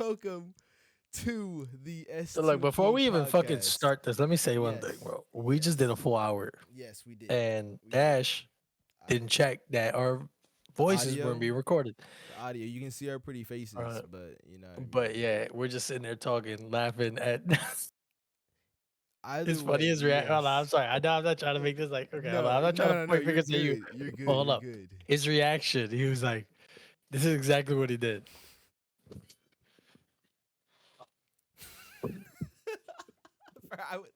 welcome to the So look, before S2P we even fucking podcast. start this, let me say one thing, Yes, bro. We just did a yes, full hour, yes, we did. and We did. Dash I, didn't check that our the voices weren't audio, being recorded. the audio, you can see our pretty faces, Uh, but you know what I but mean? yeah, we're just sitting there talking, laughing at. Either It's funny way, his react. Hold on, I'm yes. sorry. I know I'm not trying to make this like okay. Hold on, No, I'm not trying to no, point you're fingers at you. good. You're But good. hold You're up, good. his reaction. He was like, "This is exactly what he did." I would,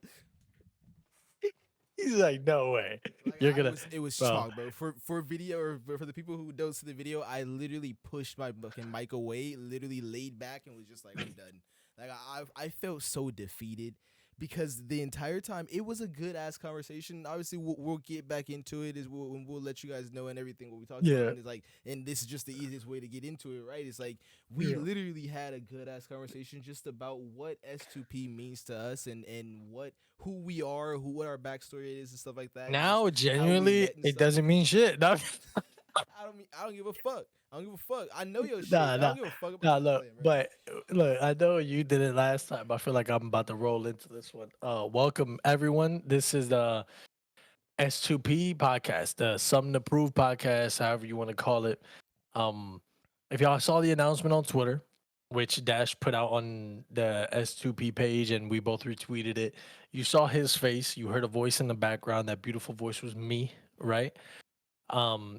He's like, "No way, like you're I gonna, was, it was bro." chalk, bro. For video or for the people who don't see the video, I literally pushed my fucking mic away, literally laid back and was just like, I'm done. Like I felt so defeated because the entire time it was a good ass conversation. Obviously, we'll get back into it. Is we'll let you guys know and everything what we talked about. Yeah, And it's like, and this is just the easiest way to get into it, right? It's like we yeah. literally had a good ass conversation just about what S2P means to us and what who we are, who what our backstory is and stuff like that, and just Now, how we genuinely, met and it stuff. doesn't mean shit. No, I don't give a fuck. I don't give a fuck. I know your shit. nah, I don't nah, give a fuck about. nah. I'm Look, playing, bro. but look, I know you did it last time. I feel like I'm about to roll into this one. Welcome everyone. This is the S2P podcast, the Something to Prove podcast, however you want to call it. Um, if y'all saw the announcement on Twitter, which Dash put out on the S2P page, and we both retweeted it, you saw his face. You heard a voice in the background. That beautiful voice was me, right?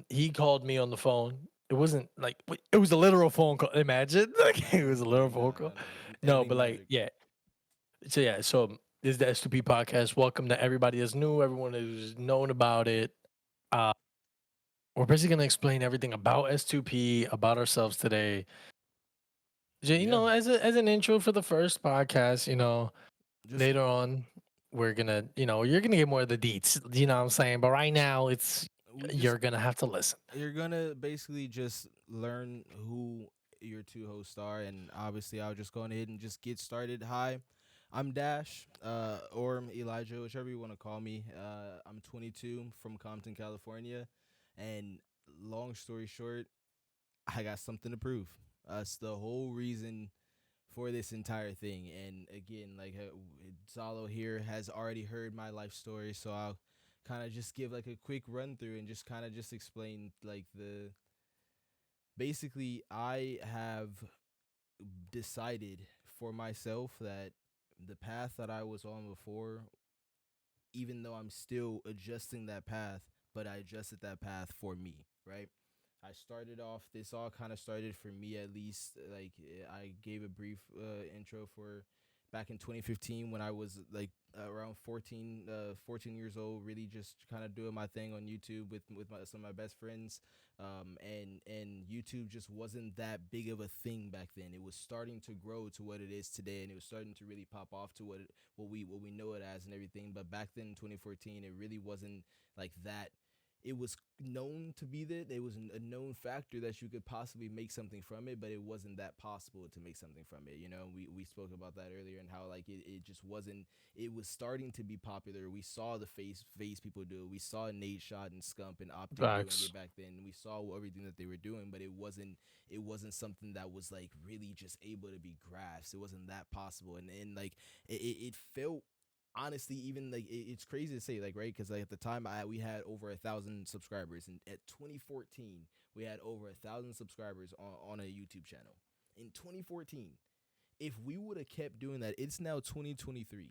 He called me on the phone. It wasn't like it was a literal phone call. Imagine, like it was a literal phone call. No. No, Editing but like, magic. yeah. So yeah, so this is the S2P podcast. Welcome to everybody that's new, everyone who's known about it. Uh, we're basically gonna explain everything about S2P, about ourselves today. You Yeah. know, as an intro for the first podcast, you know, Just later on we're gonna, you know, you're gonna get more of the deets. You know what I'm saying? But right now, it's we just you're gonna have to listen. you're gonna basically just learn who your two hosts are, and obviously I'll just go ahead and just get started. Hi, I'm Dash, or I'm Elijah, whichever you want to call me. I'm 22 from Compton, California, and long story short, I got something to prove. That's the whole reason for this entire thing. And again, like Zalo here has already heard my life story, so I'll kind of just give like a quick run through and just kind of just explain like the basically I have decided for myself that the path that I was on before, even though I'm still adjusting that path, but I adjusted that path for me, right? I started off, this all kind of started for me at least. Like, I gave a brief intro for back in 2015 when I was like around 14 years old, really just kind of doing my thing on YouTube with some of my best friends. And YouTube just wasn't that big of a thing back then. It was starting to grow to what it is today, and it was starting to really pop off to what we know it as and everything. But back then in 2014, it really wasn't like that. It was known to be that it was a known factor that you could possibly make something from it, but it wasn't that possible to make something from it. You know, we spoke about that earlier and how like it just wasn't. It was starting to be popular. We saw the face people do it. We saw Nate Shot and Scump and Optic doing Facts. it back then. We saw everything that they were doing, but it wasn't something that was like really just able to be grasped. It wasn't that possible, and like it felt honestly even like it's crazy to say, like, right, because like at the time we had over 1,000 subscribers, and at 2014 we had over 1,000 subscribers on a YouTube channel in 2014. If we would have kept doing that, it's now 2023.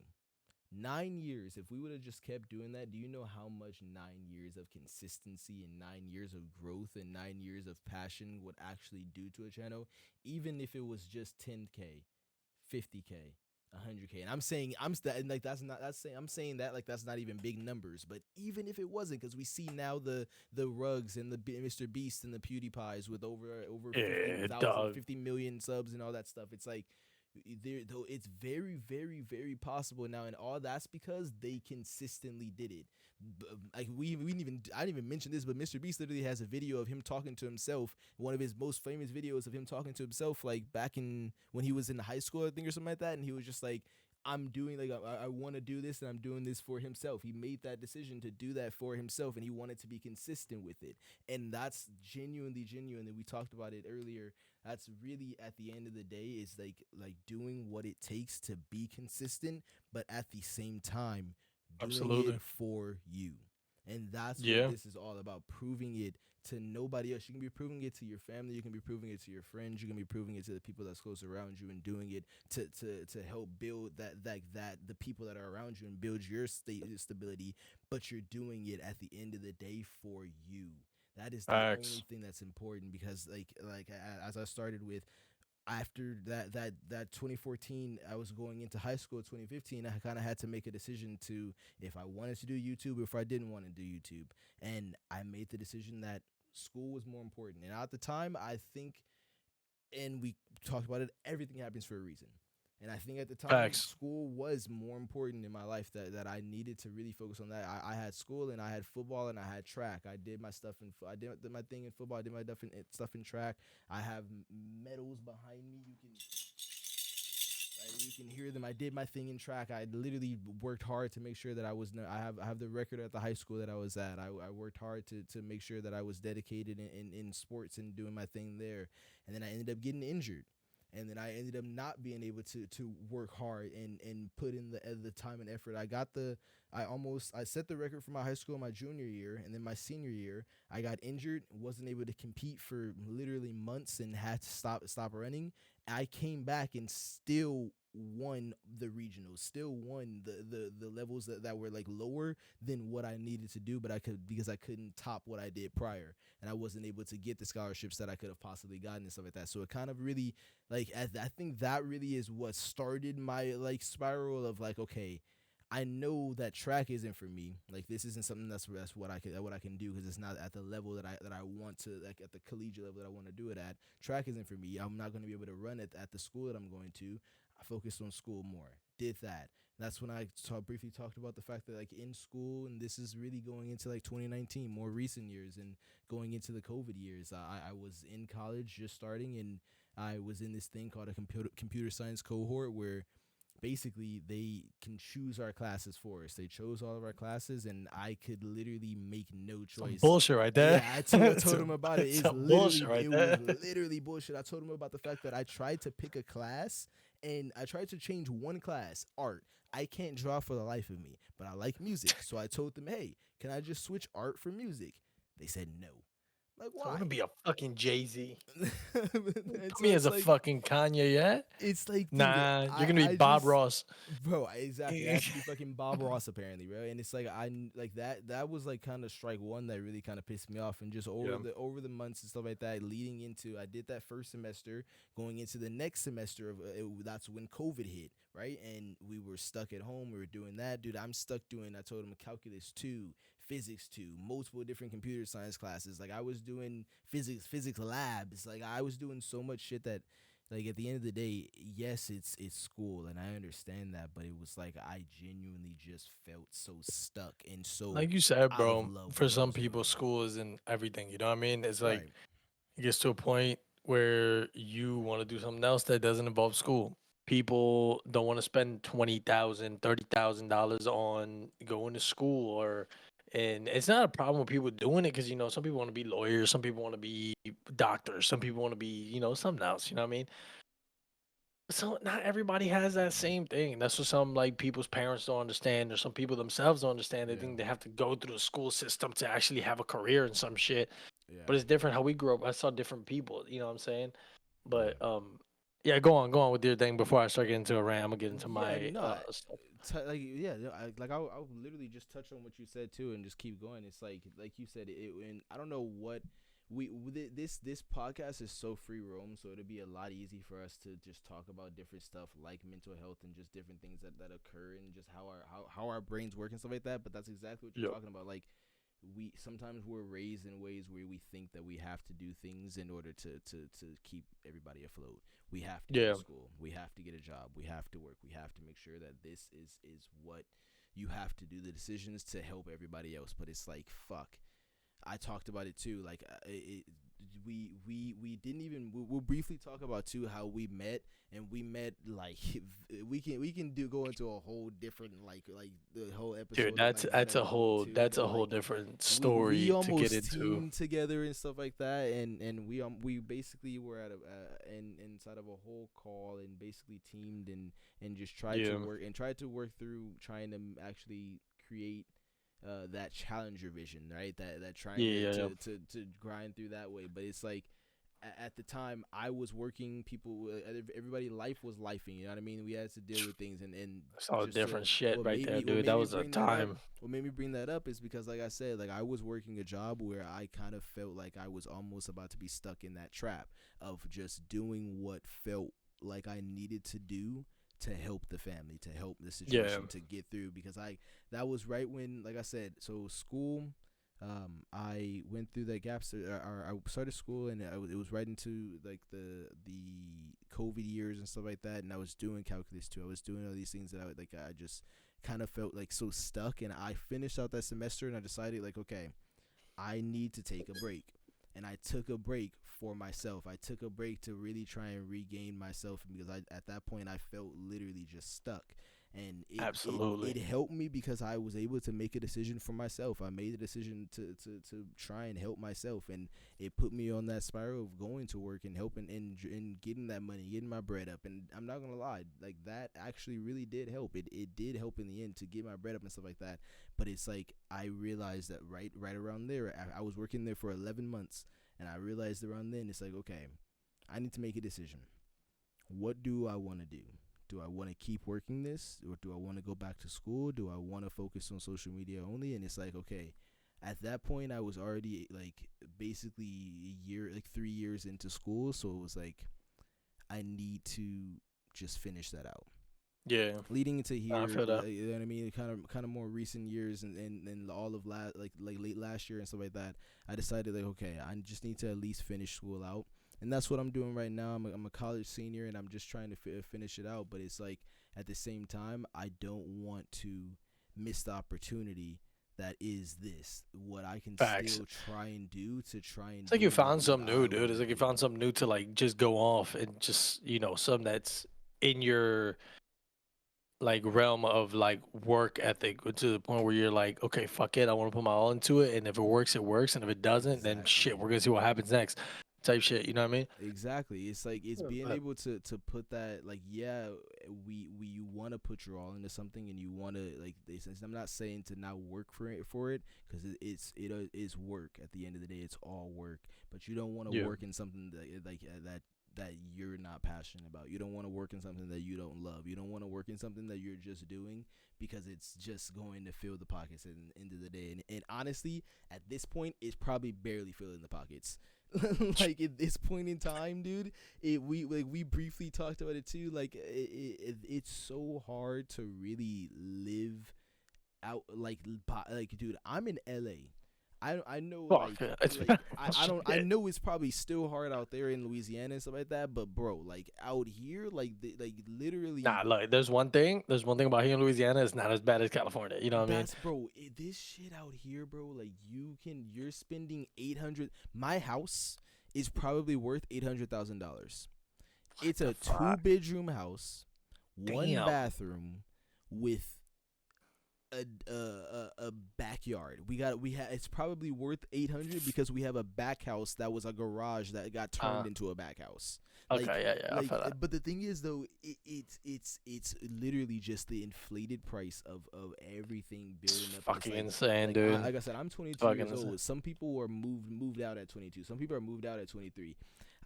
9 years, if we would have just kept doing that, do you know how much 9 years of consistency and 9 years of growth and 9 years of passion would actually do to a channel? Even if it was just 10K, 50K, 100K. And I'm saying like I'm saying that like that's not even big numbers. But even if it wasn't, because we see now the Rugs and the Mr. Beast and the PewDiePies with over Yeah, 50,000, dog. 50 million subs and all that stuff. It's like there though it's very very very possible now, and all that's because they consistently did it. Like we didn't even I didn't even mention this, but Mr. Beast literally has a video of him talking to himself, one of his most famous videos of him talking to himself, like back in when he was in high school, I think, or something like that. And he was just like, I'm doing like I want to do this, and I'm doing this for himself. He made that decision to do that for himself, and he wanted to be consistent with it. And that's genuinely we talked about it earlier. That's really at the end of the day is like doing what it takes to be consistent, but at the same time doing it Absolutely. for you. And that's what Yeah. this is all about, proving it to nobody else. You can be proving it to your family, you can be proving it to your friends, you can be proving it to the people that's close around you, and doing it to help build that the people that are around you and build your stability, but you're doing it at the end of the day for you. That is the only Facts. thing that's important, because as I started with, after that 2014, I was going into high school. 2015, I kind of had to make a decision to, if I wanted to do YouTube or if I didn't want to do YouTube. And I made the decision that school was more important. And at the time, I think, and we talked about it, everything happens for a reason. And I think at the time, Facts. school was more important in my life, that I needed to really focus on that. I had school and I had football and I had track. I did my stuff in, I did my thing in football. I did my stuff in track. I have medals behind me. You can hear them. I did my thing in track. I literally worked hard to make sure that I was. I have the record at the high school that I was at. I worked hard to make sure that I was dedicated in sports and doing my thing there. And then I ended up getting injured. And then I ended up not being able to work hard and put in the time and effort. I set the record for my high school my junior year, and then my senior year I got injured, wasn't able to compete for literally months, and had to stop running. I came back and still won the regionals, still won the levels that were like lower than what I needed to do, but I could, because I couldn't top what I did prior, and I wasn't able to get the scholarships that I could have possibly gotten and stuff like that. So it kind of really, like, I think that really is what started my like spiral of like, okay, I know that track isn't for me. Like, this isn't something that's what I can do, because it's not at the level that I want to, like at the collegiate level that I want to do it at. Track isn't for me. I'm not going to be able to run it at the school that I'm going to. I focused on school more. Did that. That's when I briefly talked about the fact that, like, in school, and this is really going into like 2019, more recent years, and going into the COVID years. I was in college just starting, and I was in this thing called a computer science cohort, where basically they can choose our classes for us. They chose all of our classes, and I could literally make no Some choice. bullshit right there. Yeah, I told him about it. Some bullshit right It was there. literally bullshit. I told him about the fact that I tried to pick a class, and I tried to change one class, art. I can't draw for the life of me, but I like music. So I told them, hey, can I just switch art for music? They said no. Like, I want why? to be a fucking Jay Z. And Put so me as it's a like, fucking Kanye, yeah? dude, Nah, you're I gonna be I Bob just, Ross. bro, exactly. I have to be fucking Bob Ross apparently, bro. And it's like, like that was like kind of strike one that really kind of pissed me off. And just Yeah. over the months and stuff like that, leading into, I did that first semester, going into the next semester of that's when COVID hit, right? And we were stuck at home. We were doing that, dude. I'm stuck doing. I told him calculus 2, physics 2, multiple different computer science classes. Like, I was doing physics labs. Like, I was doing so much shit that, like, at the end of the day, yes, it's school, and I understand that, but it was like I genuinely just felt so stuck and so Like you said, out of bro, love with for what I some was people, doing. school isn't everything. You know what I mean? It's like Right. it gets to a point where you want to do something else that doesn't involve school. People don't want to spend $20,000, $30,000 on going to school, or and it's not a problem with people doing it because some people want to be lawyers, some people want to be doctors, some people want to be something else. You know what I mean? So not everybody has that same thing. That's what some like people's parents don't understand, or some people themselves don't understand. They Yeah. think they have to go through the school system to actually have a career in some shit. Yeah. But it's different how we grew up. I saw different people. You know what I'm saying? Yeah. But yeah, go on with your thing before I start getting into a rant. I'm gonna get into Yeah. my No. stuff. Like, yeah, I'll literally just touch on what you said too, and just keep going. It's like you said it, and I don't know what this podcast is so free roam, so it'll be a lot easy for us to just talk about different stuff like mental health and just different things that occur, and just how our brains work and stuff like that. But that's exactly what you're Yep. talking about. Like, we sometimes we're raised in ways where we think that we have to do things in order to keep everybody afloat. We have to go to Yeah. school. We have to get a job. We have to work. We have to make sure that this is what you have to do, the decisions to help everybody else. But it's like, fuck. I talked about it too. Like, we didn't even we'll briefly talk about too how we met, and we met like we can do go into a whole different like the whole Dude, episode on that's like that that's a alone whole too, that's but a whole like different we story to get almost into. teamed together and stuff like that, and we basically were at a in inside of a whole call and basically teamed and just Yeah, tried to work through trying to actually create that challenger vision, right? That trying yeah, yeah, yeah. to grind through that way. But it's like at the time I was working, people everybody life was lifing, you know what I mean? We had to deal with things, and It's all just to different shit right there, what dude. made That me was a bring that up time. what made me bring that up is because, like I said, like I was working a job where I kind of felt like I was almost about to be stuck in that trap of just doing what felt like I needed to do to help the family, to help the Yeah, situation, to get through. Because I that was right when, like I said, so school. I went through that gaps. I started school, and it was right into like the COVID years and stuff like that. And I was doing calculus too. I was doing all these things that I just kind of felt like so stuck. And I finished out that semester, and I decided like, okay, I need to take a break. And I took a break for myself. I took a break to really try and regain myself, because at that point I felt literally just stuck. And it absolutely. helped me because I was able to make a decision for myself. I made a decision to try and help myself, and it put me on that spiral of going to work and helping and getting that money, getting my bread up. And I'm not gonna lie, like that actually really did help. It did help in the end to get my bread up and stuff like that. But it's like I realized that right around there, I was working there for 11 months, and I realized around then it's like, okay, I need to make a decision. What do I want to do? Do I want to keep working this, or do I want to go back to school? Do I want to focus on social media only? And it's like, okay, at that point I was already like basically a year, like 3 years into school, so it was like I need to just finish that out. Yeah, Leading into I here, feel that. you know what I mean, kind of more recent years, and all of like late last year and stuff like that, I decided like, okay, I just need to at least finish school out, and that's what I'm doing right now. I'm a college senior, and I'm just trying to finish it out. But it's like at the same time, I don't want to miss the opportunity that is this, what I can Facts. still try and do to try It's and like you do found what something new, I dude. want It's to like you do. found something new to like just go off and just something that's in your like realm of like work ethic to the point where you're like, okay, fuck it, I want to put my all into it, and if it works, it works, and if it doesn't, then shit, Exactly. we're gonna see what happens next, type shit. You know what I mean? Exactly. It's like it's Yeah, being but able to put that, like, yeah, we you want to put your all into something, and you want to like this. I'm not saying to not work for it, because it is work. At the end of the day, it's all work. But you don't want to yeah, work in something that you're not passionate about. You don't want to work in something that you don't love. You don't want to work in something that you're just doing because it's just going to fill the pockets at the end of the day. And honestly, at this point, it's probably barely filling the pockets. Like at this point in time, dude, we briefly talked about it too. Like it's so hard to really live out like dude, I'm in LA. I know fuck, it's I don't I shit. know it's probably still hard out there in Louisiana and stuff like that, but bro, like out here, like literally, Nah, look, there's one thing about here in Louisiana. It's not as bad as California. You know what I mean? that's bro, this shit out here, bro, like you're spending 800. My house is probably worth $800,000. What It's the a fuck? two-bedroom house, one Damn. bathroom with a backyard. We have it's probably worth 800 because we have a back house that was a garage that got Uh, turned into a back house. okay, yeah, yeah, I feel that. But the thing is though, it's literally just the inflated price of everything It's building up, and it's fucking insane, dude. like I said, I'm It's 22 fucking years insane. old. Some people are moved out at 22. Some people are moved out at 23.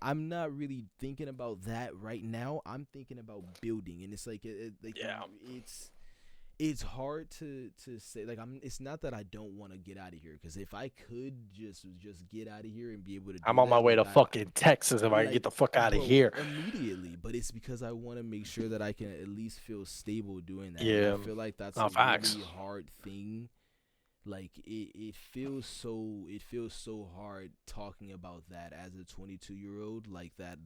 I'm not really thinking about that right now. I'm thinking about building, and it's like Yeah. it's hard to say. Like it's not that I don't want to get out of here, because if I could just get out of here and be able to I'm do on my that, way like to I fucking Texas if I can get like the fuck out of bro, here. immediately. But it's because I want to make sure that I can at least feel stable doing that, and I Yeah. feel like that's No a facts. really hard thing. Like it feels so hard talking about that as a 22-year-old, like that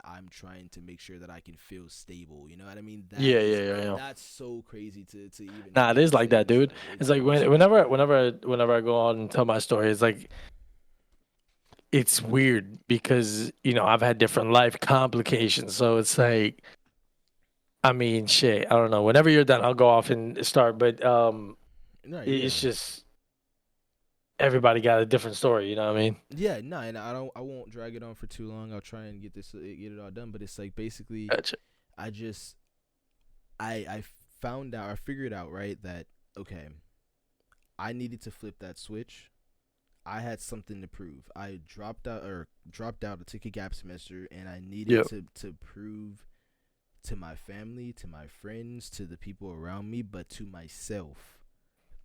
I'm trying to make sure that I can feel stable, you know what I mean? Yeah, yeah, yeah, yeah. That's so crazy to even Nah, it have to is like say. that, It's dude. like It's like it's whenever crazy. whenever whenever I go out and tell my story, it's like it's weird because I've had different life complications, so it's like, I mean, shit, I don't know. Whenever you're done, I'll go off and start. But No, it's yeah. just everybody got a different story. You know what I mean? Yeah, no, and I won't drag it on for too long. I'll try and get it all done. But it's like basically, Gotcha. I just I found out, I figured out right that okay, I needed to flip that switch. I had something to prove. I dropped out. I took a gap semester, and I needed Yep. to prove to my family, to my friends, to the people around me, but to myself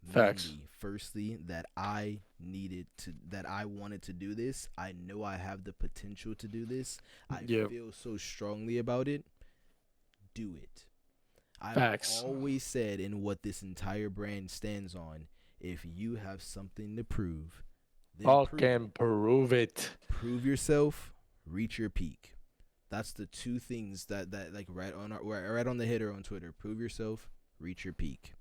Facts. mainly. Firstly, that I wanted to do this. I know I have the potential to do this. I Yep. feel so strongly about it. Do it. I've Facts. always said, in what this entire brand stands on, if you have something to prove, then prove Fucking it. prove it. Prove yourself, reach your peak. That's the two things that like right on the hitter on Twitter. Prove yourself, reach your peak.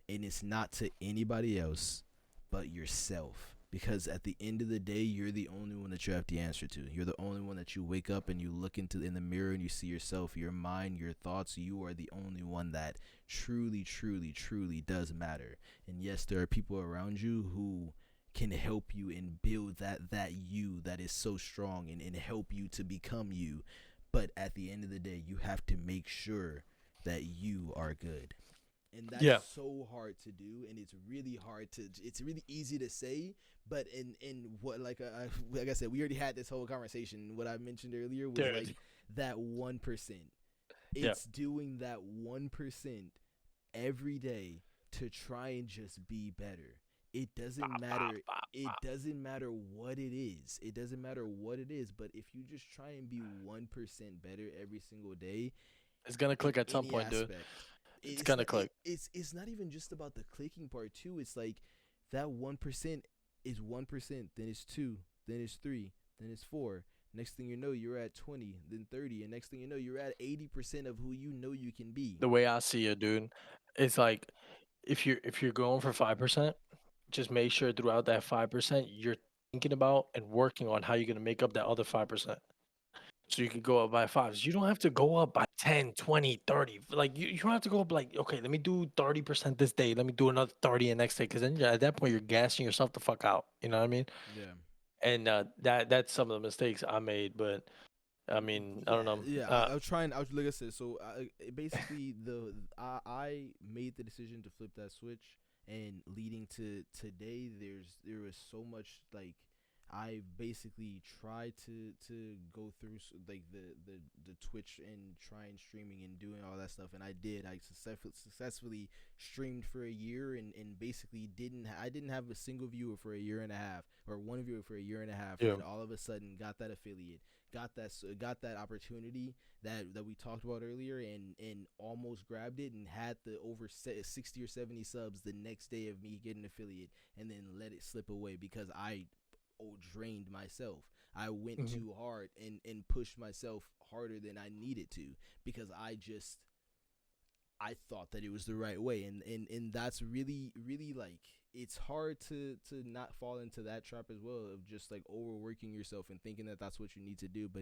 And it's not to anybody else but yourself, because at the end of the day, you're the only one that you have to answer to. You're the only one that you wake up and you look into in the mirror and you see yourself, your mind, your thoughts. You are the only one that truly, truly, truly does matter. And yes, there are people around you who can help you and build that you that is so strong, and help you to become you. But at the end of the day, you have to make sure that you are good. And that's Yeah. so hard to do, and it's really easy to say, but in what, like I said, we already had this whole conversation. What I mentioned earlier was Dude. like that 1%. Yeah. It's doing that 1% every day to try and just be better. It doesn't Bop, bop, matter. bop, It bop. doesn't matter what it is. It doesn't matter what it is. But if you just try and be 1% better every single day, It's gonna in click at some any point, dude. aspect, It's it's gonna not click. it's not even just about the clicking part too. It's like that 1% is 1%, then it's two, then it's three, then it's four. Next thing you know, you're at 20, then 30, and next thing you know, you're at 80% of who you know you can be. The way I see it, dude, it's like if you're going for 5%, just make sure throughout that 5% you're thinking about and working on how you're gonna make up that other 5%. So you can go up by fives. You don't have to go up by 10, 20, 30. Like you don't have to go up like, okay, let me do 30% this day. Let me do another 30 the next day. Cause then at that point you're gassing yourself the fuck out. You know what I mean? Yeah. And that's some of the mistakes I made. But I mean, I don't Yeah, know. yeah. I was trying. I was like I said. So basically, I made the decision to flip that switch, and leading to today, there was so much like I basically tried to go through like the Twitch and trying streaming and doing all that stuff, and I did. I successfully streamed for a year, and basically I didn't have a single viewer for a year and a half, or one viewer for a year and a half, and Yeah. then all of a sudden got that affiliate, got that opportunity that we talked about earlier, and almost grabbed it, and had the over 60 or 70 subs the next day of me getting affiliate, and then let it slip away because I drained myself. I went Hmm. too hard and pushed myself harder than I needed to, because I thought that it was the right way, and that's really, really like, it's hard to not fall into that trap as well, of just like overworking yourself and thinking that that's what you need to do. But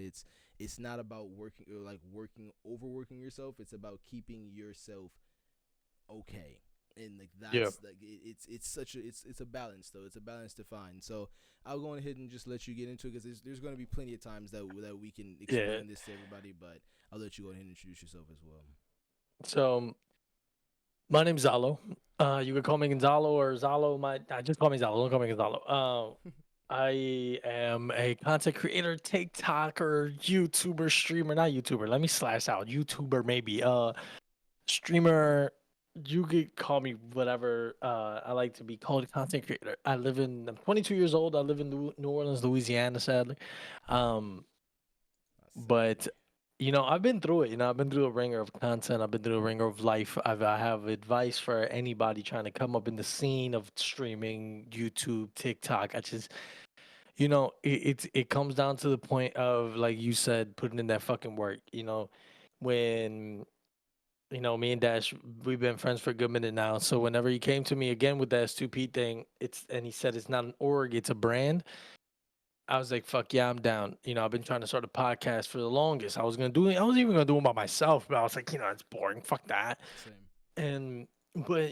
it's not about working, or like working overworking yourself. It's about keeping yourself okay. And like Yeah. that's like it's such a it's a balance, though. It's a balance to find. So I'll go ahead and just let you get into it, because there's going to be plenty of times that we can Yeah. explain this to everybody. But I'll let you go ahead and introduce yourself as well. So my name's Zallo. You could call me Gonzalo or Zalo. Just call me Zalo. Don't call me Gonzalo. I am a content creator, TikToker, YouTuber, streamer. Not YouTuber. Let me slash out YouTuber maybe. Streamer. You could call me whatever. I like to be called a content creator. I'm 22 years old. I live in New Orleans, Louisiana, sadly. Um, That's sad. but I've been through it. I've been through a ringer of content. I've been through a ringer of life. I have advice for anybody trying to come up in the scene of streaming, YouTube, TikTok. It comes down to the point of, like you said, putting in that fucking work. When me and Dash, we've been friends for a good minute now. So whenever he came to me again with the S2P thing, and he said it's not an org, it's a brand. I was like, fuck yeah, I'm down. I've been trying to start a podcast for the longest. I was even gonna do it by myself, but I was like, it's boring. Fuck that. Same. And but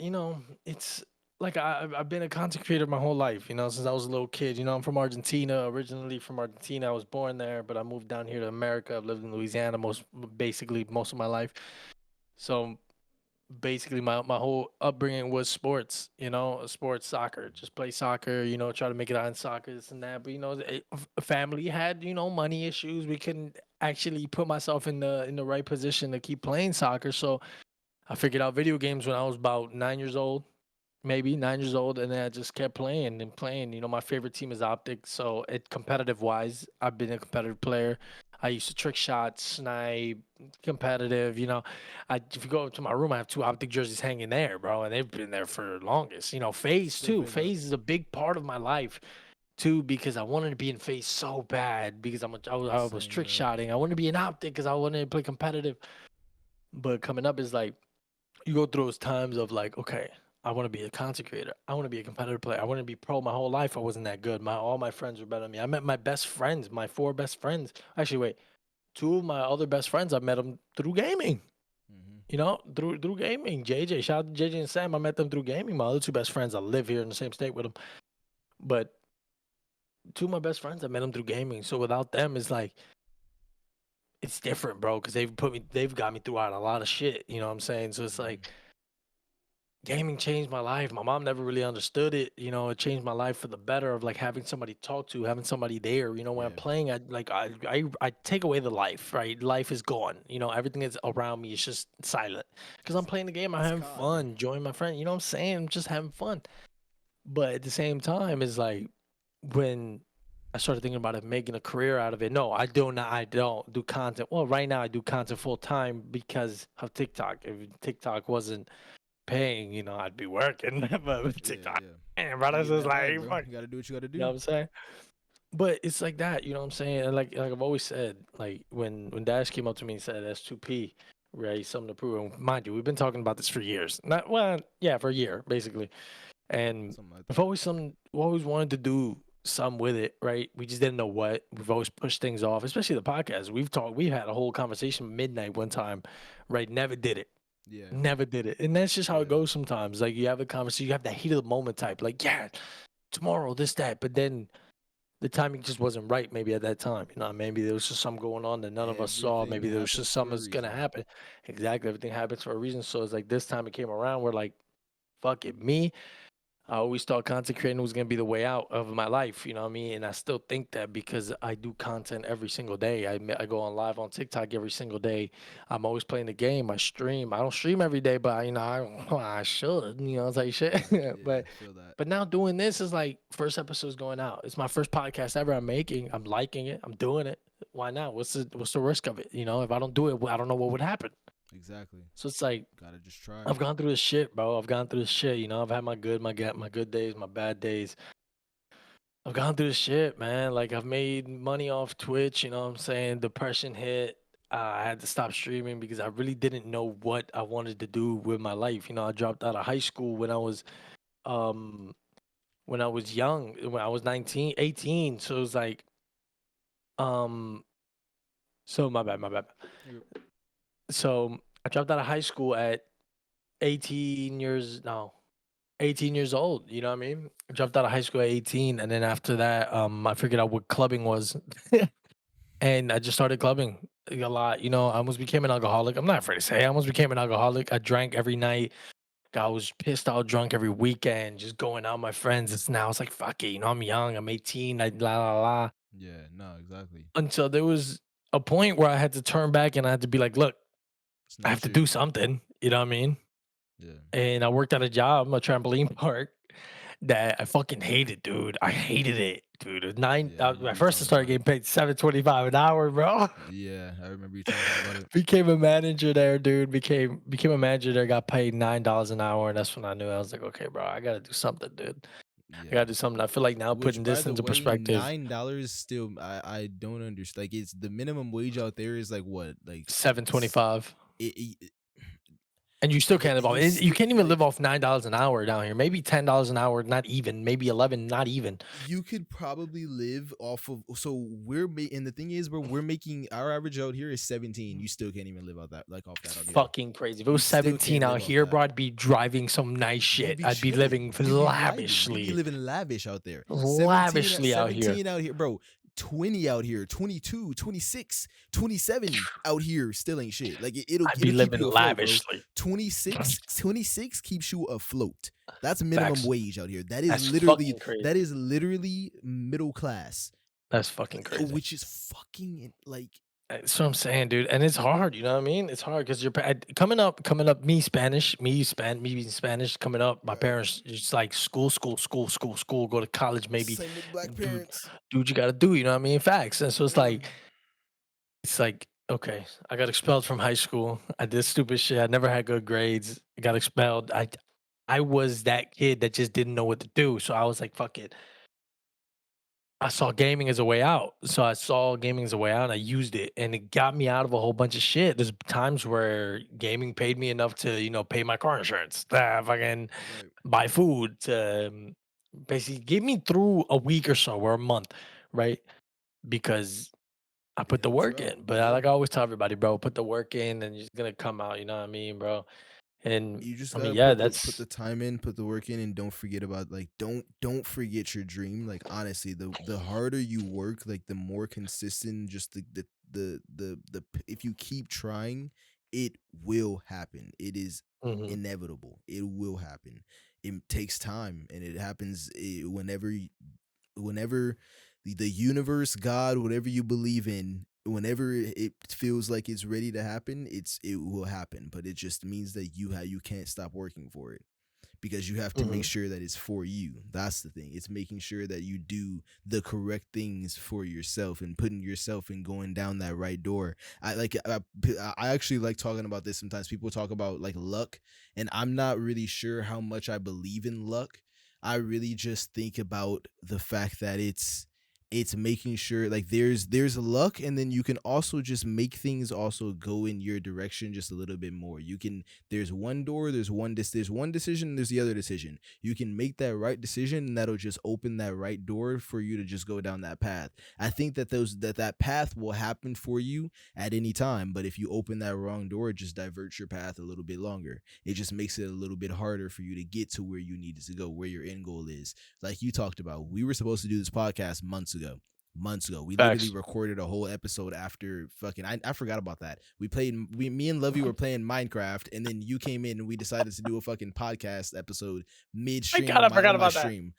it's like I've been a content creator my whole life, since I was a little kid. I'm from Argentina, originally from Argentina. I was born there, but I moved down here to America. I've lived in Louisiana basically most of my life. So basically my whole upbringing was sports, sports, soccer, just play soccer, try to make it out in soccer, this and that. But family had, money issues. We couldn't actually put myself in the right position to keep playing soccer. So I figured out video games when I was about 9 years old, maybe 9 years old, and then I just kept playing and playing. My favorite team is Optic, so it competitive wise, I've been a competitive player. I used to trick shots, snipe, competitive. If you go up to my room, I have two Optic jerseys hanging there, bro, and they've been there for longest. Phase Still too. big up. Phase is a big part of my life too because I wanted to be in phase so bad because I was Same, trick bro. shotting. I wanted to be an Optic because I wanted to play competitive. But coming up is like you go through those times of like, okay, I want to be a content creator. I want to be a competitive player. I want to be pro. My whole life, I wasn't that good. All my friends were better than me. I met my best friends, my four best friends. Actually, wait, two of my other best friends, I met them through gaming. Hmm. Through gaming. JJ, shout out to JJ and Sam. I met them through gaming. My other two best friends, I live here in the same state with them. But two of my best friends, I met them through gaming. So without them, it's like it's different, bro. Because they've got me throughout a lot of shit. You know what I'm saying? So it's Hmm. like gaming changed my life. My mom never really understood it. It changed my life for the better of like having somebody to talk to, having somebody there. When I'm Yeah. playing, I take away the life, right? Life is gone. Everything that's around me is just silent. Because I'm It's playing the game, I'm it's having COD. fun, enjoying my friend. You know what I'm saying? I'm just having fun. But at the same time, it's like when I started thinking about it, making a career out of it. No, I do not. I don't do content. Well, right now I do content full time because of TikTok. If TikTok wasn't paying, I'd be working. But with Yeah, TikTok, yeah. man, bro, Gotta that's get just that bag, like bro. fuck. You gotta do what you gotta You know do. what I'm saying? But it's like that, you know what I'm saying? And like I've always said, like when Dash came up to me and said S2P, right, something to prove. And mind you, we've been talking about this for years. Not well, yeah, for a year basically. And Something like we've that. always wanted to do some with it, right? We just didn't know what. We've always pushed things off, especially the podcast. We had a whole conversation midnight one time, right? Never did it. Yeah, Never did it. And that's just how it yeah. goes sometimes. Like you have a conversation, you have that heat of the moment type, like, yeah, tomorrow, this, that. But then the timing just wasn't right, maybe at that time. Maybe there was just something going on that none of us saw. Everything Maybe there was just happens something for a that's gonna reason. happen. Exactly. Everything happens for a reason. So it's like this time it came around, we're like, fuck it. I always thought content creating was gonna be the way out of my life, you know what I mean? And I still think that because I do content every single day. I go on live on TikTok every single day. I'm always playing the game. I stream. I don't stream every day, but I should, it's like shit. Yeah, but feel that. but now doing this is like first episode's going out. It's my first podcast ever I'm making. I'm liking it. I'm doing it. Why not? What's the risk of it? If I don't do it, I don't know what would happen. Exactly. So it's like Gotta just try. I've gone through this shit, bro. I've gone through this shit. I've had my good days, my bad days. I've gone through this shit, man. Like I've made money off Twitch. You know what I'm saying? Depression hit. I had to stop streaming because I really didn't know what I wanted to do with my life. I dropped out of high school um when I was young, when I was 19, 18. So it was like um so my bad. You're- So I dropped out of high school at 18 years no 18 years old, you know what I mean? I dropped out of high school at 18, and then after that, I figured out what clubbing was, and I just started clubbing a lot. I almost became an alcoholic. I'm not afraid to say I almost became an alcoholic. I drank every night. I was pissed out drunk every weekend, just going out with my friends. It's now it's like fuck it, I'm young. I'm 18. I la la la. yeah, no, exactly. Until there was a point where I had to turn back and I had to be like, look, It's I have not to you. do something. You know what I mean? Yeah, And I worked at a job, a trampoline park that I fucking hated, dude. I hated it, dude. It was nine. yeah. I At remember you first, I talking started about it. getting paid $7.25 an hour, bro. Yeah, I remember you talking about it. Became a manager there, dude. Became a manager there. Got paid $9 an hour, and that's when I knew I was like, okay, bro, I gotta do something, dude. I Yeah. gotta do something. I feel like now Which, putting by this the into way, perspective, $9 still. I don't understand. Like, it's the minimum wage out there is like what, like 7.25. it, And you still can't live off. You You still can't even live like off $9 an hour down here. Maybe $10 an hour, not even. Maybe 11, not even. you could probably live off of. So and the thing is, bro, we're making our average out here is 17. You still can't even live out that like off It's that out here. fucking crazy. If it You was still 17 can't out live off here, that. bro, I'd be driving some nice You'd shit. be I'd be chilling. living You'd be vibing. You'd be lavishly, living lavish out there. 17, lavishly out here. 17 out here, bro. 20 out here, 22, 26, 27 out here still ain't shit. Like it'll I'd be it'll keep living you afloat, bro. lavishly. 26 keeps you afloat. That's minimum Facts. wage out here. That's fucking That crazy. is literally middle class, That's fucking crazy. which is fucking like That's what I'm saying, dude. And it's hard, you know what I mean? It's hard because coming up, me Spanish, me being Spanish, coming up, my right. parents just like school, go to college, maybe. Same with black Dude, parents. dude, you gotta do, you know what I mean? Facts. And so Yeah. it's like, okay, I got expelled from high school. I did stupid shit. I never had good grades. I got expelled. I was that kid that just didn't know what to do. So I was like, fuck it. I saw gaming as a way out. So I saw gaming as a way out and I used it and it got me out of a whole bunch of shit. There's times where gaming paid me enough to, pay my car insurance, to fucking Right. buy food, to basically get me through a week or so or a month, right? Because I It put the helped you work out. in. But I Yeah. like I always tell everybody, bro, put the work in and you're just gonna come out, you know what I mean, bro? And You just I mean, gotta yeah, put that's the time in, put the work in, and don't forget about like don't forget your dream. Like honestly, the harder you work, like the more consistent, just if you keep trying, it will happen. It is mhm, inevitable. It will happen. It takes time, and it happens whenever the universe, God, whatever you believe in, whenever it feels like it's ready to happen, it will happen. But it just means that you can't stop working for it because you have to make mhm, sure that it's for you. That's the thing. It's making sure that you do the correct things for yourself and putting yourself and going down that right door. I actually like talking about this sometimes. People talk about like luck, and I'm not really sure how much I believe in luck. I really just think about the fact that it's making sure like there's luck, and then you can also just make things also go in your direction just a little bit more. You can there's one door, there's one decision, there's the other decision. You can make that right decision, and that'll just open that right door for you to just go down that path. I think that that path will happen for you at any time, but if you open that wrong door, it just diverts your path a little bit longer. It just makes it a little bit harder for you to get to where you needed to go, where your end goal is. Like you talked about, we were supposed to do this podcast months ago. Months ago, we literally facts. recorded a whole episode after fucking. I forgot about that. Me and Lovey were playing Minecraft, and then you came in and we decided to do a fucking podcast episode My midstream God, on I my forgot about that. stream,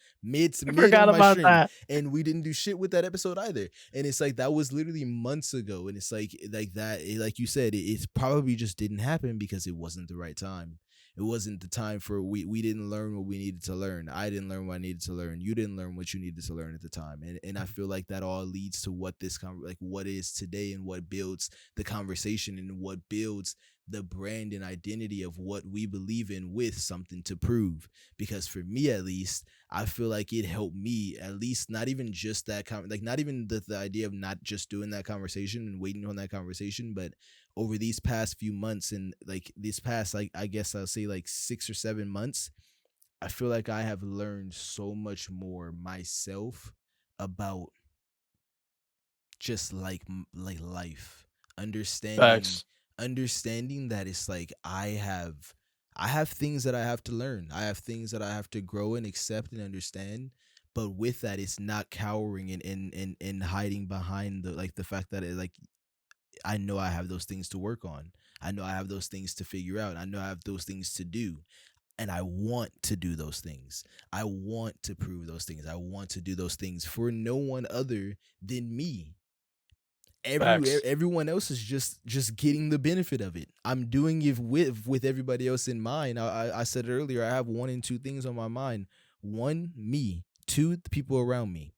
I mid forgot on my about stream, that. and we didn't do shit with that episode either. And it's like that was literally months ago, and it's like that, like you said, it's probably just didn't happen because it wasn't the right time. It wasn't the time for we didn't learn what we needed to learn. I didn't learn what I needed to learn. You didn't learn what you needed to learn at the time. And I feel like that all leads to what like what is today, and what builds the conversation, and what builds the brand and identity of what we believe in with something to prove. Because for me at least, I feel like it helped me at least, not even just like not even the idea of not just doing that conversation and waiting on that conversation, but over these past few months, and like this past, like I guess I'll say like 6 or 7 months, I feel like I have learned so much more myself about just like life, understanding Facts. understanding that it's like I have things that I have to learn. I have things that I have to grow and accept and understand. But with that, it's not cowering and hiding behind the fact that I know I have those things to work on. I know I have those things to figure out. I know I have those things to do. And I want to do those things. I want to prove those things. I want to do those things for no one other than me. Facts. Everyone else is just getting the benefit of it. I'm doing it with everybody else in mind. I said it earlier, I have one and two things on my mind. One, me. Two, the people around me.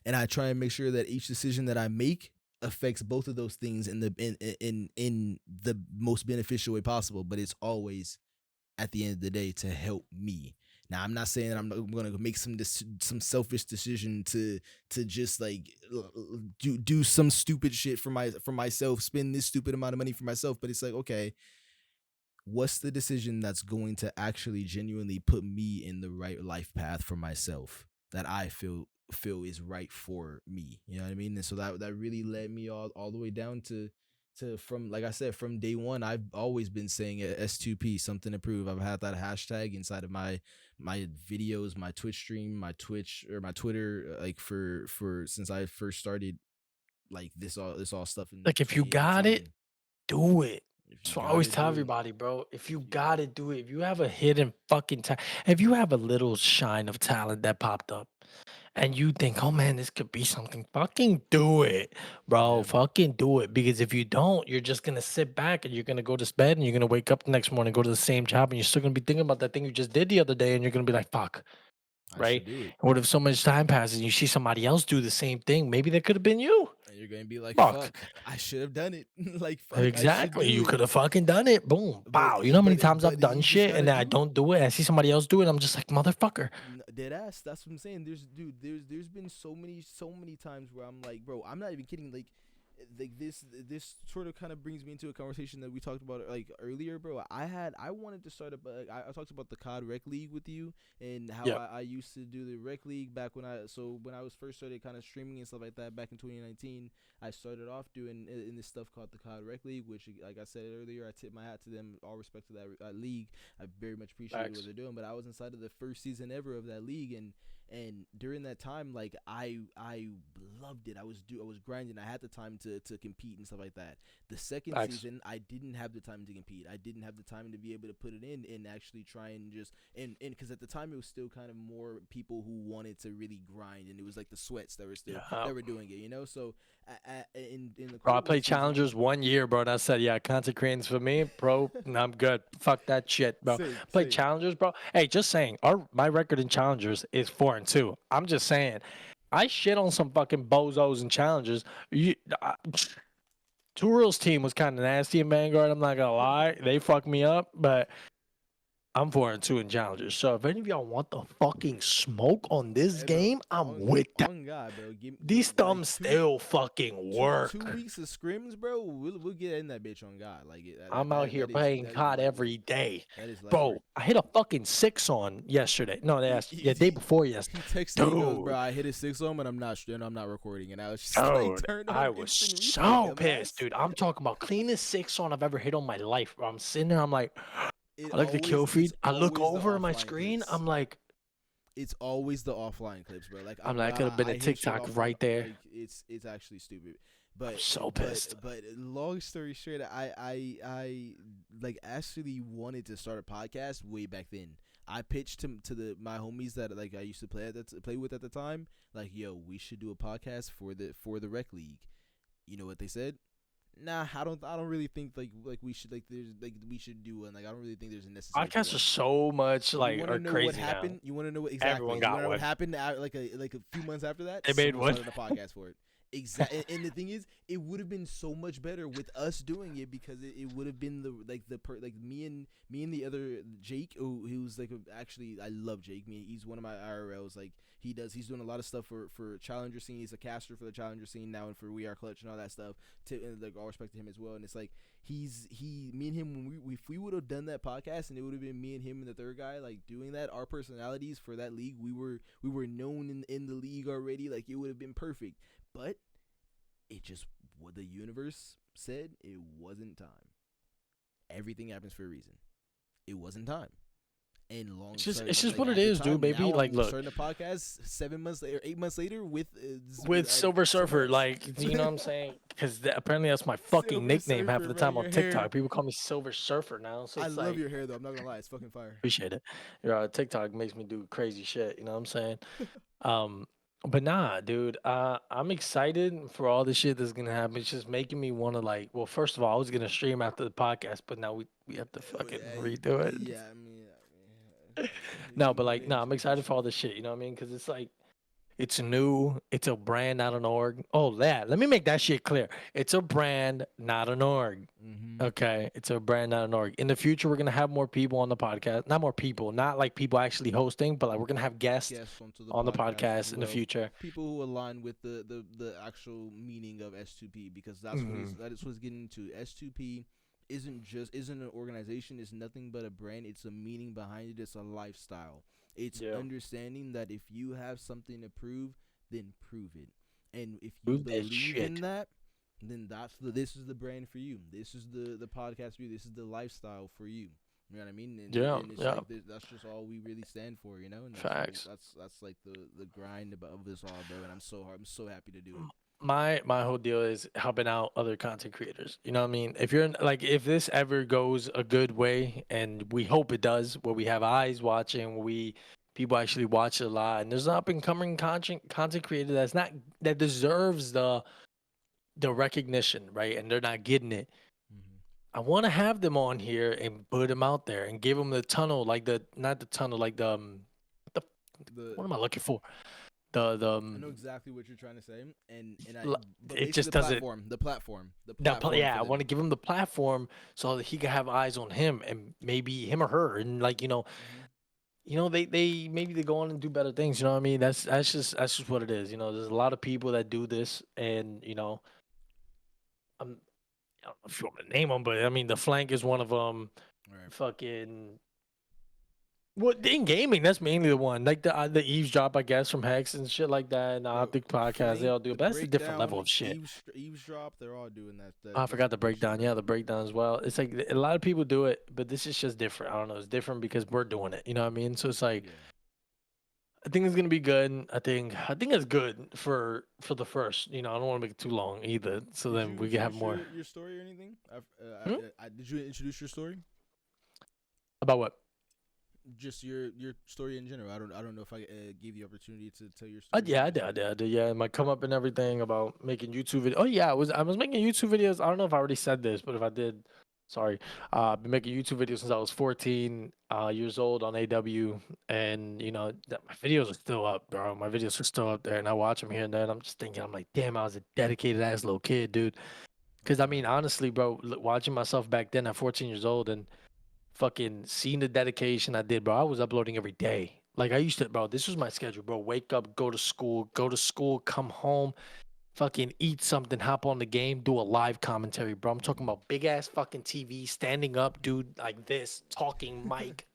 And I try and make sure that each decision that I make affects both of those things in the most beneficial way possible. But it's always at the end of the day to help me. Now I'm not saying that I'm going to make some selfish decision to just like do some stupid shit for myself, spend this stupid amount of money for myself. But it's like, okay, what's the decision that's going to actually genuinely put me in the right life path for myself that I feel is right for me. You know what I mean? And so that really led me all the way down to from, like I said, from day one, I've always been saying S2P, something to prove. I've had that hashtag inside of my videos, my Twitch stream, my Twitch or my Twitter, like for since I first started like this all stuff in Like, if you got it, 2018. do it. If you So I got always it, tell do it. everybody, bro, if you If you got got it. to do it, if you have a hidden fucking talent, if you have a little shine of talent that popped up and you think, oh man, this could be something, fucking do it, bro. Yeah, Fucking do it. Because if you don't, you're just going to sit back and you're going to go to bed and you're going to wake up the next morning, go to the same job, and you're still going to be thinking about that thing you just did the other day. And you're going to be like, fuck, I right? should do it. And what if so much time passes and you see somebody else do the same thing? Maybe that could have been you. And you're gonna be like, Fuck. fuck, I should have done it. Like, fuck, I should Exactly. do You it. could have fucking done it. Boom. But Pow. You know how many but times I've but done you just shit gotta and then I do it. don't do it and I see somebody else do it. I'm just like, motherfucker. Dead ass. That's what I'm saying. There's been so many times where I'm like, bro, I'm not even kidding. Like this sort of kind of brings me into a conversation that we talked about like earlier, bro. I wanted to start up. I talked about the COD Rec League with you and how Yeah. I used to do the Rec League back when I was first started kind of streaming and stuff like that back in 2019. I started off doing in this stuff called the COD Rec League, which, like I said earlier, I tip my hat to them. All respect to that league. I very much appreciate what Facts. they're doing. But I was inside of the first season ever of that league, and during that time, like I loved it. I was grinding. I had the time to compete and stuff like that. The second Facts. season, I didn't have the time to compete. I didn't have the time to be able to put it in and actually try and just and because at the time it was still kind of more people who wanted to really grind, and it was like the sweats that were still Yeah. that were doing it, you know. So in the Bro, I cold one played season, challengers 1 year, bro. And I said, yeah, content creating's for me, bro. And I'm good. Fuck that shit, bro. same, Played same. challengers, bro. Hey, just saying, my record in challengers is 4-2. I'm just saying, I shit on some fucking bozos and challengers. Two Reels team was kind of nasty in Vanguard. I'm not gonna lie, they fucked me up, but I'm 4-2 in challengers. So if any of y'all want the fucking smoke on this Hey, bro, game, I'm on with that. on God, bro. Give These thumbs like two still fucking two two work. weeks of scrims, bro. We'll get in that bitch on God. Like I'm out here playing that is COD light work. every day. That is light work. Bro, I hit a fucking 6 on yesterday. No, He, that's he, yeah, day he, before yesterday. he texted me, he goes, bro, Dude, I hit a six on, and I'm not recording. And I was just like, dude, turn I on was instant replay, so pissed, dumbass. dude. I'm talking about cleanest 6 on I've ever hit on my life, bro. I'm sitting there, I'm like, It I look at the kill it's feed, I look always the over my offline screen, clips. It's always the offline clips, bro. Like I'm like, I could have been I a hit shit TikTok off on right there. like it's actually stupid. I'm But so pissed. long story short, I like actually wanted to start a podcast way back then. I pitched to my homies that like I used to play with at the time. Like, yo, we should do a podcast for the rec league. You know what they said? Nah, I don't really think like we should like there's like we should do one. Like I don't really think there's a necessary for Podcasts are one. so much You like want to are know what crazy now. happened? You want to know what Everyone exactly? You want got to know what one. happened like a few months after that? They made Someone one. started a podcast for it. Exactly. And the thing is, it would have been so much better with us doing it because it would have been like me and the other Jake who's like actually I love Jake. He's one of my IRLs. Like he's doing a lot of stuff for Challenger scene. He's a caster for the Challenger scene now and for We Are Clutch and all that stuff. And like all respect to him as well. And it's like me and him when if we would have done that podcast and it would have been me and him and the third guy like doing that, our personalities for that league, we were known in the league already. Like it would have been perfect. But it just what the universe said, it wasn't time. Everything happens for a reason. It wasn't time. And It's just like what it at the is, dude, time, baby. now Like, I'm look, starting a podcast 7 months later, 8 months later with Silver someone Surfer, else. like, you know what I'm saying? Because apparently that's my fucking Silver nickname half of Surfer, the bro, time on your hair. TikTok. People call me Silver Surfer now, so I it's love like your hair though. I'm not gonna lie, it's fucking fire. appreciate it. TikTok makes me do crazy shit. You know what I'm saying? Um, but nah, dude, I'm excited for all the shit that's gonna happen. It's just making me want to like. Well, first of all, I was gonna stream after the podcast, but now we have to fucking redo it. Yeah, I mean, No, you but can like, get no, I'm into it for excited for all sure. this shit. You know what I mean? Because it's like. It's new. It's a brand, not an org. Oh, yeah. Let me make that shit clear. It's a brand, not an org. Mm-hmm. Okay. It's a brand, not an org. In the future, we're going to have more people on the podcast. Not more people, not like people actually hosting, but like we're going to have guests Guests onto the on the podcast as podcast in the well. future. People who align with the actual meaning of S2P because Mhm. that is what's getting into S2P. isn't an organization. It's nothing but a brand. It's a meaning behind it. It's a lifestyle. It's Yeah. understanding that if you have something to prove, then prove it. And if you Prove that believe in shit. that, then this is the brand for you. This is the podcast for you. This is the lifestyle for you. You know what I mean? Yeah, And it's yeah. like that's just all we really stand for, you know. And Facts. that's like the grind of this all, bro. And I'm so happy to do it. My whole deal is helping out other content creators. You know what I mean? If you're like, if this ever goes a good way, and we hope it does, where we have eyes watching, where we people actually watch it a lot, and there's an up and coming content creator that's not that deserves the recognition, right? And they're not getting it. Mm-hmm. I want to have them on here and put them out there and give them the tunnel, like the not the tunnel, like what the The what am I looking for? The I know exactly what you're trying to say, and I l- but it basically just doesn't. the That platform yeah, for I want them. to give him the platform so that he can have eyes on him and maybe him or her, and like Mm-hmm. they maybe they go on and do better things. You know what I mean? That's just what it is. There's a lot of people that do this, and I'm I don't know if you want me to name them, but I mean the flank is one of them. All right. Fucking what in gaming? That's mainly the one, like the eavesdrop, I guess, from Hex and shit like that, and the Bro, Optic podcast. They Flank, all do the it, but that's a different level breakdown, of shit. eavesdrop, they're all doing I forgot the that shit, breakdown. bro. Yeah, the breakdown as well. It's like a lot of people do it, but this is just different. I don't know. It's different because we're doing it. You know what I mean? So it's like Yeah. I think it's gonna be good. I think it's good for the first. I don't want to make it too long either. So Did then you we can have introduce more. your story or anything? Hmm? Did you introduce your story? About what? Just your story in general. I don't know if I gave you the opportunity to tell your story Yeah, I did. previously. I did. Yeah, my come up and everything about making YouTube videos. Oh yeah, I was making YouTube videos. I don't know if I already said this, but if I did, sorry. I've been making YouTube videos since I was 14 years old on AW, and my videos are still up, bro. My videos are still up there, and I watch them here and there. And I'm just thinking, I'm like, damn, I was a dedicated ass little kid, dude. Because That's I mean, right. honestly, bro, watching myself back then at 14 years old and fucking seeing the dedication I did, bro. I was uploading every day. Like I used to, bro. This was my schedule, bro. Wake up, go to school, come home, fucking eat something, hop on the game, do a live commentary, bro. I'm talking about big ass fucking TV, standing up, dude, like this, talking mic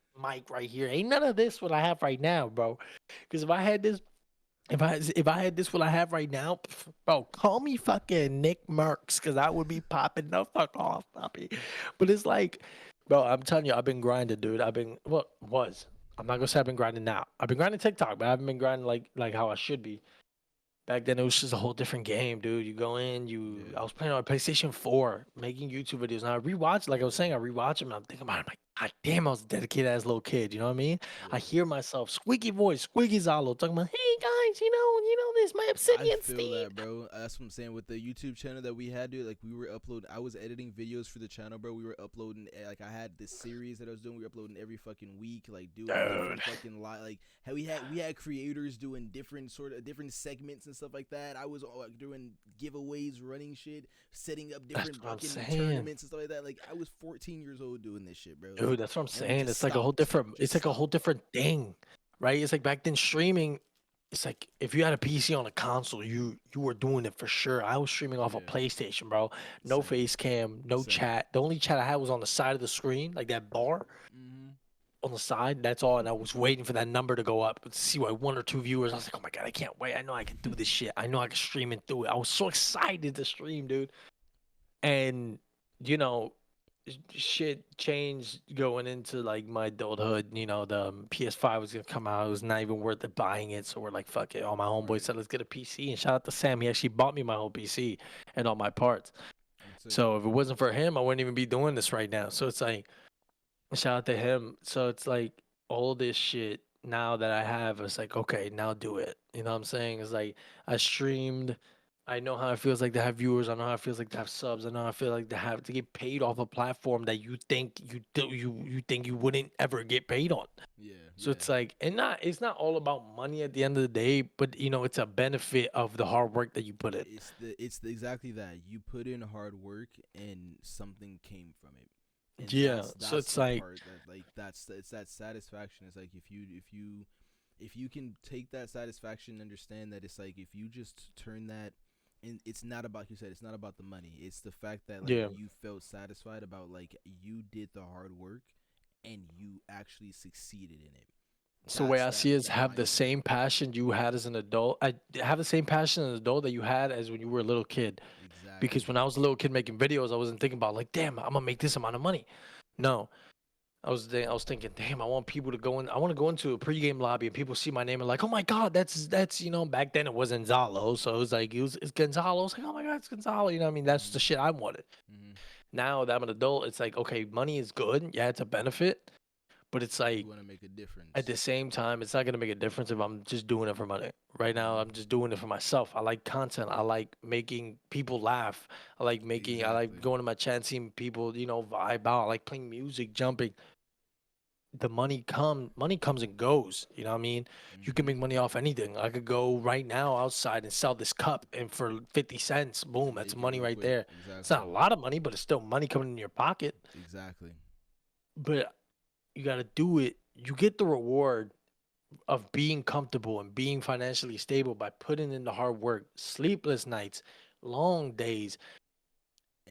right here. Ain't none of this what I have right now, bro. Because if I had this, if I had this what I have right now, bro, call me fucking Nick Merckx, because I would be popping the fuck off, puppy. But it's like, bro, I'm telling you, I've been grinding, dude. I've been what was. I'm not gonna say I've been grinding now. I've been grinding TikTok, but I haven't been grinding like how I should be. Back then, it was just a whole different game, dude. You go in, I Yeah. was playing on PlayStation 4, making YouTube videos. And I rewatch, like I was saying, I rewatch them. And I'm thinking about it. I'm like, God damn, I was a dedicated ass little kid. You know what I mean? I Yeah. hear myself, squeaky voice, squeaky Zallo, talking about, hey guys, this my I Obsidian feel Steam. that, bro. That's what I'm saying. With the YouTube channel that we had, dude, like we were uploading. I was editing videos for the channel, bro. We were uploading. Like I had this series that I was doing. We were uploading every fucking week, like doing Dude, different fucking like how we had creators doing different segments and stuff like that. I was like doing giveaways, running shit, setting up that's different what I'm fucking saying. tournaments and stuff like that. Like I was 14 years old doing this shit, bro. Like, Dude, that's what I'm and we saying. just It's like a whole stopped, different, it's just like a whole stopped. different thing, right? It's like back then streaming. It's like if you had a PC on a console, you were doing it for sure. I was streaming off a Yeah, PlayStation, bro. No same, face cam, no same. chat. The only chat I had was on the side of the screen, like that bar Mm-hmm. on the side. That's all. And I was waiting for that number to go up to see what one or two viewers. I was like, oh my god, I can't wait. I know I can do this shit. I know I can stream and do it. I was so excited to stream, dude. And you know, shit changed going into like my adulthood. The PS5 was gonna come out. It was not even worth it buying it. So we're like, fuck it. All my homeboys Right. said, let's get a PC. And shout out to Sam. He actually bought me my whole PC and all my parts. That's it. So if it wasn't for him, I wouldn't even be doing this right now. So it's like, shout out to him. So it's like all this shit now that I have, it's like, okay, now do it. You know what I'm saying? It's like I streamed. I know how it feels like to have viewers. I know how it feels like to have subs. I know how I feel like to get paid off a platform that you think you think you wouldn't ever get paid on. Yeah, So yeah. it's like, and it's not all about money at the end of the day, but it's a benefit of the hard work that you put in. Exactly that. You put in hard work and something came from it. And Yeah. So that's it's the like, part that like it's that satisfaction. It's like if you can take that satisfaction and understand that it's like if you just turn that and it's not about, like you said, it's not about the money. It's the fact that like Yeah. you felt satisfied about like you did the hard work and you actually succeeded in it. So the way That's I that see it is have mind the blowing. same passion you had as an adult. I have the same passion as an adult that you had as when you were a little kid. Because Exactly. when I was a little kid making videos, I wasn't thinking about like, damn, I'm gonna make this amount of money. No, I was thinking, damn, I want people to go in. I want to go into a pregame lobby and people see my name and like, oh my god, that's back then it wasn't Zallo, so it was like it's Gonzalo. I was like, oh my god, it's Gonzalo. You know what I mean? That's Mhm. the shit I wanted. Mhm. Now that I'm an adult, it's like, okay, money is good. Yeah, it's a benefit, but it's You like want to make a at the difference. same time, it's not gonna make a difference if I'm just doing it for money. Right now, Mhm. I'm just doing it for myself. I like content. I like making people laugh. I like Exactly. going to my chat, seeing people, vibe out. I like playing music, jumping. The money comes and goes. You know what I mean? You can Mhm. make money off anything. I could go right now outside and sell this cup and for 50 cents, boom, And that's make it money real right quick. there. It's Exactly. not a lot of money, but it's still money coming in your pocket. Exactly. But you got to do it. You get the reward of being comfortable and being financially stable by putting in the hard work, sleepless nights, long days.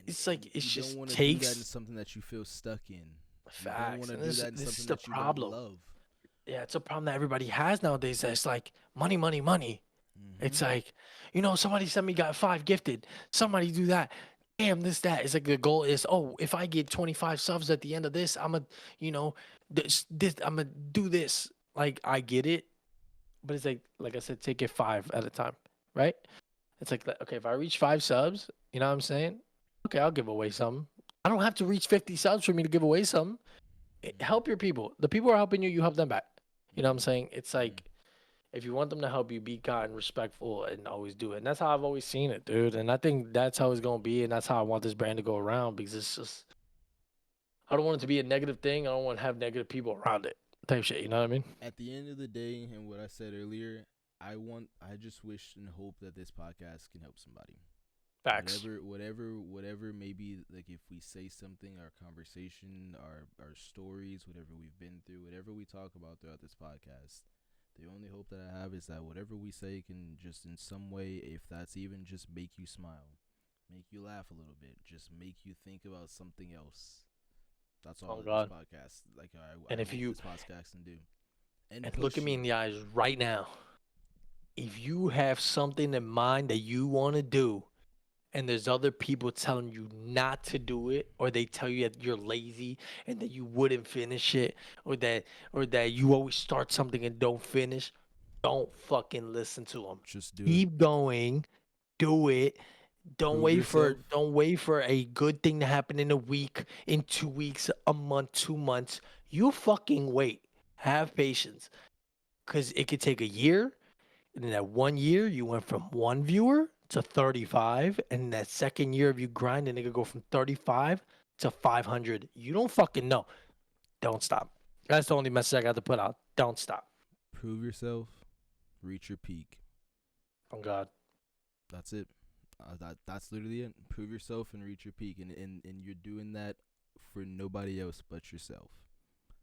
It's And like it you don't just want to do that in takes something that you feel stuck in. You don't want facts. to And do that in this is something the that you don't problem. love. Yeah, it's a problem that everybody has nowadays. That it's like money, money, money. It's Mhm. like, somebody sent me got 5 gifted. Somebody do that. Damn, this, that. It's like the goal is, oh, if I get 25 subs at the end of this, I'm a, you know, this I'm gonna do this. Like I get it, but it's like I said, take it 5 at a time, right? It's like, okay, if I reach 5 subs, you know what I'm saying? Okay, I'll give away some. I don't have to reach 50 subs for me to give away some. Mhm. Help your people. The people are helping you, you help them back. You know what I'm Mhm. saying? It's Mhm. like if you want them to help you, be kind, respectful, and always do it. And that's how I've always seen it, dude. And I think that's how it's gonna be, and that's how I want this brand to go around because it's just I don't want it to be a negative thing. I don't want to have negative people around it. Type shit. You know what I mean? At the end of the day, and what I said earlier, I just wish and hope that this podcast can help somebody. Facts. Whatever maybe, like if we say something, our conversation, our stories, whatever we've been through, whatever we talk about throughout this podcast, the only hope that I have is that whatever we say can just in some way, if that's even just make you smile, make you laugh a little bit, just make you think about something else. That's all Oh that this God. podcast, like I And if hope you this podcast can do, and and look push at me you. in the eyes right now, if you have something in mind that you want to do, and there's other people telling you not to do it, or they tell you that you're lazy and that you wouldn't finish it, or that you always start something and don't finish, don't fucking listen to them. Just do it. Keep going, do it. Don't Prove wait for yourself. don't wait for a good thing to happen in a week, in 2 weeks, a month, 2 months. You fucking wait. Have patience, cause it could take a year, and in that 1 year, you went from 1 viewer to 35. And in that second year of you grinding, it could go from 35 to 500. You don't fucking know. Don't stop. That's the only message I got to put out. Don't stop. Prove yourself. Reach your peak. Oh, God. That's it. That's literally it. Prove yourself and reach your peak, and you're doing that for nobody else but yourself.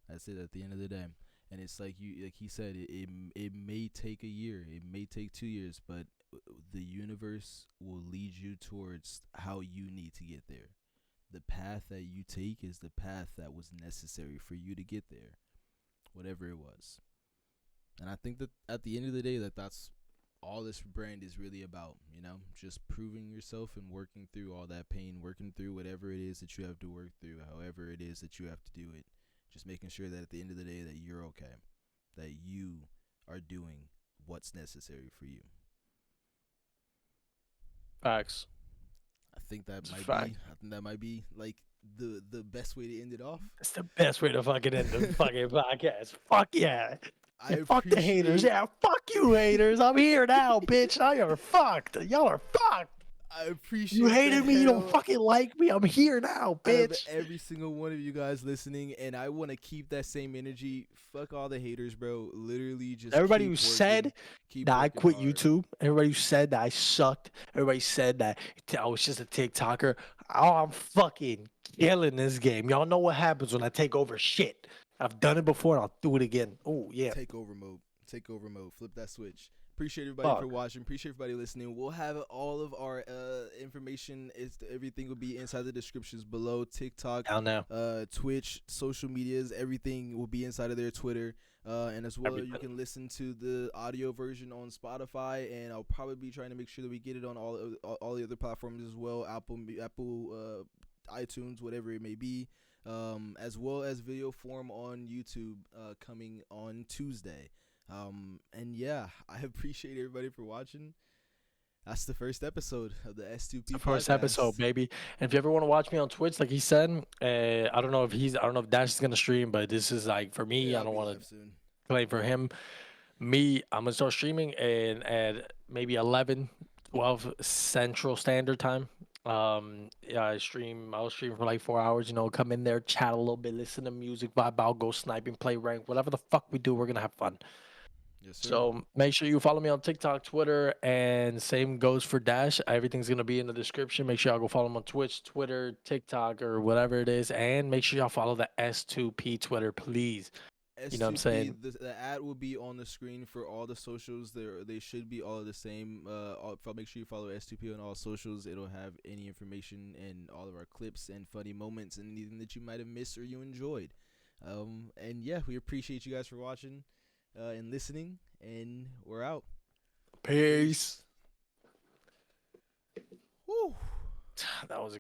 That's it. At the end of the day, and it's like like he said, it may take a year, it may take 2 years, but the universe will lead you towards how you need to get there. The path that you take is the path that was necessary for you to get there, whatever it was. And I think that at the end of the day, that's all this brand is really about, just proving yourself and working through all that pain, working through whatever it is that you have to work through, however it is that you have to do it. Just making sure that at the end of the day that you're okay, that you are doing what's necessary for you. Facts. I It's a might fact. be I think that might be like the best way to end it off. It's the best way to fucking end the fucking podcast. Fuck yeah. I Yeah, fuck the haters. appreciate Yeah, fuck you haters. I'm here now, bitch. Now you're fucked. Y'all are fucked. I You appreciate the hated me. You don't hell fucking like me. I'm here now, out of bitch. every single one of you guys listening, and I want to keep that same energy. Fuck all the haters, bro. Literally just Everybody who said keep that I working quit hard. YouTube, everybody who said that I sucked, everybody said that I was just a TikToker. Oh, I'm fucking killing this game. Y'all know what happens when I take over shit. I've done it before and I'll do it again. Oh, yeah. Take over mode. Take over mode. Flip that switch. Appreciate everybody for Fuck. watching. Appreciate everybody listening. We'll have all of our information. Everything will be inside the descriptions below. TikTok, Down now. Twitch, social medias. Everything will be inside of their Twitter. And as well, you Everything. can listen to the audio version on Spotify. And I'll probably be trying to make sure that we get it on all the other platforms as well. Apple, iTunes, whatever it may be. As well as video form on YouTube coming on Tuesday. And yeah, I appreciate everybody for watching. That's the first episode of the S2P The first episode, podcast. baby. And if you ever want to watch me on Twitch, like he said, I don't know if Dash is gonna stream, but this is like for me. Yeah, I I'll don't be want live to soon. claim for him. Me, I'm gonna start streaming and at maybe 11, 12 Central Standard Time. Yeah, I'll stream for like 4 hours. Come in there, chat a little bit, listen to music, vibe out, go sniping, play rank, whatever the fuck we do, we're gonna have fun. Yes, sir. So make sure you follow me on TikTok, Twitter, and same goes for Dash. Everything's gonna be in the description. Make sure y'all go follow him on Twitch, Twitter, TikTok, or whatever it is, and make sure y'all follow the S2P Twitter, please. You know what I'm S2P, saying? the ad will be on the screen for all the socials. They should be all the same. Make sure you follow S2P on all socials. It'll have any information and all of our clips and funny moments and anything that you might have missed or you enjoyed. And yeah, we appreciate you guys for watching and listening, and we're out. Peace. Woo. That was